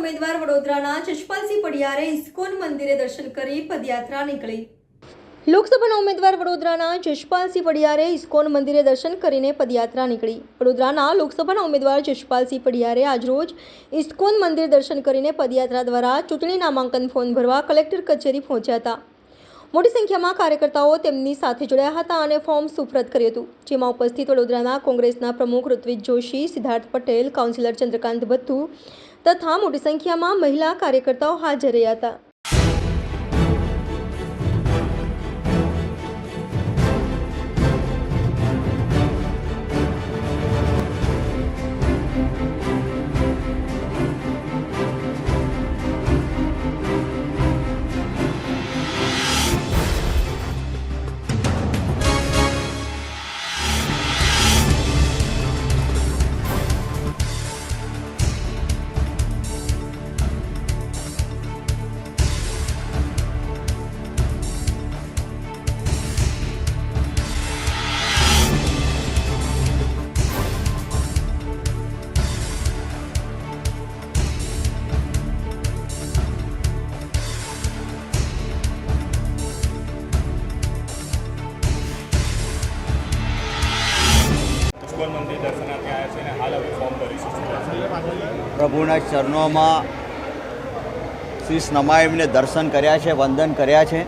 ઉમેદવાર વડોદરાના જશપાલસિંહ પડિયારે ઇસ્કોન મંદિરે દર્શન કરી પદયાત્રા નીકળી। લોકસભાના ઉમેદવાર વડોદરાના જશપાલસિંહ પડિયારે ઇસ્કોન મંદિરે દર્શન કરીને પદયાત્રા નીકળી। વડોદરાના લોકસભાના ઉમેદવાર જશપાલસિંહ પડિયારે આજરોજ ઇસ્કોન મંદિર દર્શન કરીને પદયાત્રા દ્વારા ચૂંટણી નામાંકન ફોર્મ ભરવા કલેક્ટર કચેરી પહોંચ્યા હતા। મોટી સંખ્યામાં કાર્યકર્તાઓ તેમની સાથે જોડાયા હતા અને ફોર્મ સુપ્રત કર્યું હતું, જેમાં ઉપસ્થિત વડોદરાના કોંગ્રેસના પ્રમુખ ઋત્વિજ જોશી, સિદ્ધાર્થ પટેલ, કાઉન્સિલર ચંદ્રકાંત ભથ્થુ તથા મોટી સંખ્યામાં મહિલા કાર્યકર્તાઓ હાજર રહ્યા હતા। મંદિર દર્શનાર્થે આવ્યા છે અને હાલ હવે ફોર્મ ભરીશું। પ્રભુના ચરણોમાં શીશ નમાવીને દર્શન કર્યા છે, વંદન કર્યા છે।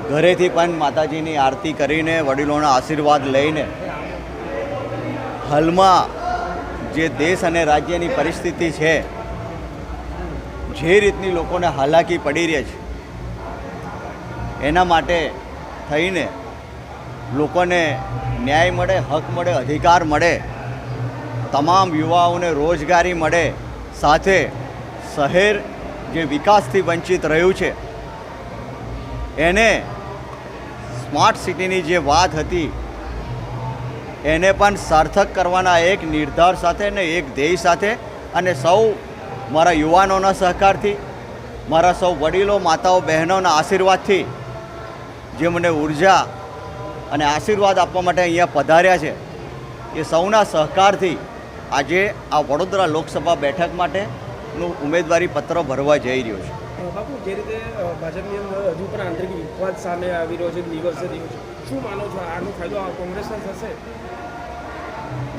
ઘરેથી પણ માતાજીની આરતી કરીને વડીલોના આશીર્વાદ લઈને હાલમાં જે દેશ અને રાજ્યની પરિસ્થિતિ છે, જે રીતની લોકોને હાલાકી પડી રહી છે, એના માટે થઈને લોકોને ન્યાય મળે, હક મળે, અધિકાર મળે, તમામ યુવાઓને રોજગારી મળે, સાથે શહેર જે વિકાસથી વંચિત રહ્યું છે એને સ્માર્ટ સિટીની જે વાત હતી એને પણ સાર્થક કરવાના એક નિર્ધાર સાથે ને એક ધ્યેય સાથે અને સૌ મારા યુવાનોના સહકારથી, મારા સૌ વડીલો, માતાઓ, બહેનોના આશીર્વાદથી જે મને ઉર્જા અને આશીર્વાદ આપવા માટે અહીંયા પધાર્યા છે, એ સૌના સહકારથી આજે આ વડોદરા લોકસભા બેઠક માટેનું ઉમેદવારી પત્ર ભરવા જઈ રહ્યો છે। બાપુ, જે રીતે ભાજપની અંદર હજુ પણ આંતરિક વિવાદ સામે આવી રહ્યો છે, દિવસે દિવસ, શું માનો છો આનો ફાયદો કોંગ્રેસને થશે?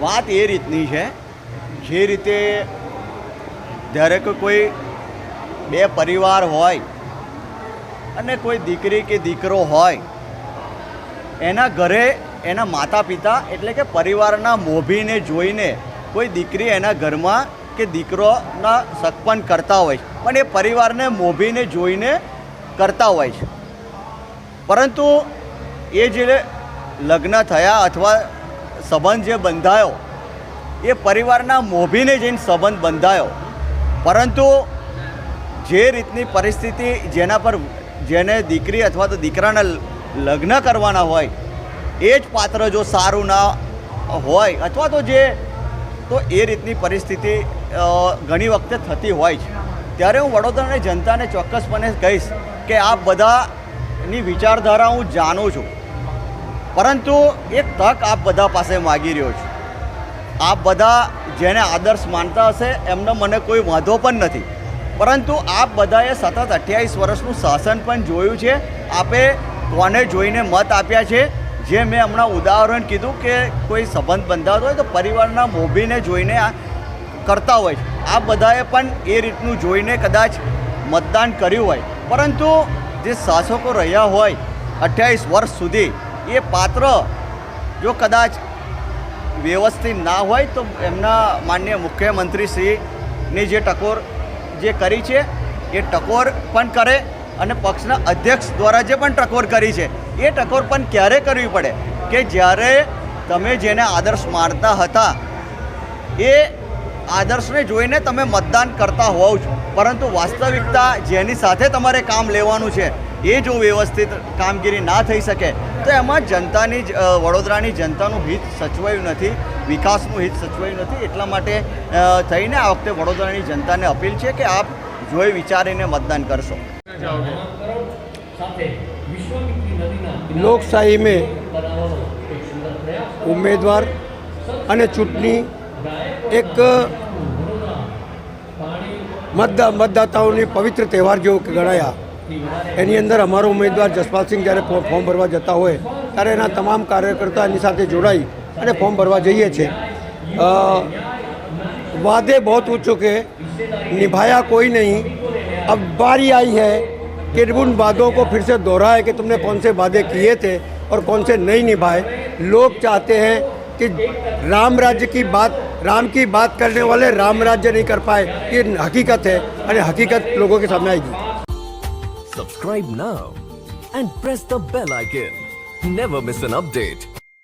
વાત એ રીતની છે, જે રીતે જ્યારે કોઈ બે પરિવાર હોય અને કોઈ દીકરી કે દીકરો હોય, એના ઘરે એના માતા પિતા એટલે કે પરિવારના મોભીને જોઈને કોઈ દીકરી એના ઘરમાં કે દીકરોના સગપન કરતા હોય છે, પણ એ પરિવારને મોભીને જોઈને કરતા હોય છે। પરંતુ એ જે લગ્ન થયા અથવા સંબંધ જે બંધાયો એ પરિવારના મોભીને જઈને સંબંધ બંધાયો, પરંતુ જે રીતની પરિસ્થિતિ જેના પર જેને દીકરી અથવા તો દીકરાના લગ્ન કરવાના હોય એ જ પાત્ર જો સારું ના હોય અથવા તો એ રીતની પરિસ્થિતિ ઘણી વખતે થતી હોય છે, ત્યારે હું વડોદરાની જનતાને ચોક્કસપણે કહીશ કે આ બધાની વિચારધારા હું જાણું છું, પરંતુ એક તક આપ બધા પાસે માગી રહ્યો છું। આપ બધા જેને આદર્શ માનતા હશે એમનો મને કોઈ વાંધો પણ નથી, પરંતુ આપ બધાએ સતત 28 વર્ષનું શાસન પણ જોયું છે। આપે કોને જોઈને મત આપ્યા છે? જે મેં હમણાં ઉદાહરણ કીધું કે કોઈ સંબંધ બંધાતો હોય તો પરિવારના મોભીને જોઈને આ કરતા હોય છે। આ બધાએ પણ એ રીતનું જોઈને કદાચ મતદાન કર્યું હોય, પરંતુ જે શાસકો રહ્યા હોય 28 વર્ષ સુધી, એ પાત્ર જો કદાચ વ્યવસ્થિત ના હોય તો એમના માનનીય મુખ્યમંત્રીશ્રીની જે ટકોર જે કરી છે એ ટકોર પણ કરે, અને પક્ષના અધ્યક્ષ દ્વારા જે પણ ટકોર કરી છે એ ટકોર પણ ક્યારે કરવી પડે કે જ્યારે તમે જેને આદર્શ માનતા હતા એ આદર્શને જોઈને તમે મતદાન કરતા હોવ છો, પરંતુ વાસ્તવિકતા જેની સાથે તમારે કામ લેવાનું છે એ જો વ્યવસ્થિત કામગીરી ના થઈ શકે તો એમાં જનતાની વડોદરાની જનતાનું હિત સચવાયું નથી, વિકાસનું હિત સચવાયું નથી। એટલા માટે થઈને આ વખતે વડોદરાની જનતાને અપીલ છે કે આપ જોઈ વિચારીને મતદાન કરશો। લોકશાહી में उम्मीदवार અને ચૂંટણી એક મતદાતાઓની પવિત્ર તહેવાર જેવો ગણાયા. એની અંદર અમારો ઉમેદવાર જસપાલસિંહ જ્યારે ફોર્મ ભરવા જતા હોય ત્યારે એના તમામ કાર્યકર્તા એની સાથે જોડાઈ અને ફોર્મ ભરવા જઈએ છીએ. वादे बहुत हो चुके, निभाया कोई नहीं. अब बारी आई है कि उन वादों को फिर से दोहराए कि तुमने कौन से वादे किए थे और कौन से नहीं निभाए. लोग चाहते हैं कि राम राज्य की बात, राम की बात करने वाले राम राज्य नहीं कर पाए. ये हकीकत है और हकीकत लोगों के सामने आएगी. Subscribe now and press the bell icon. Never miss an update.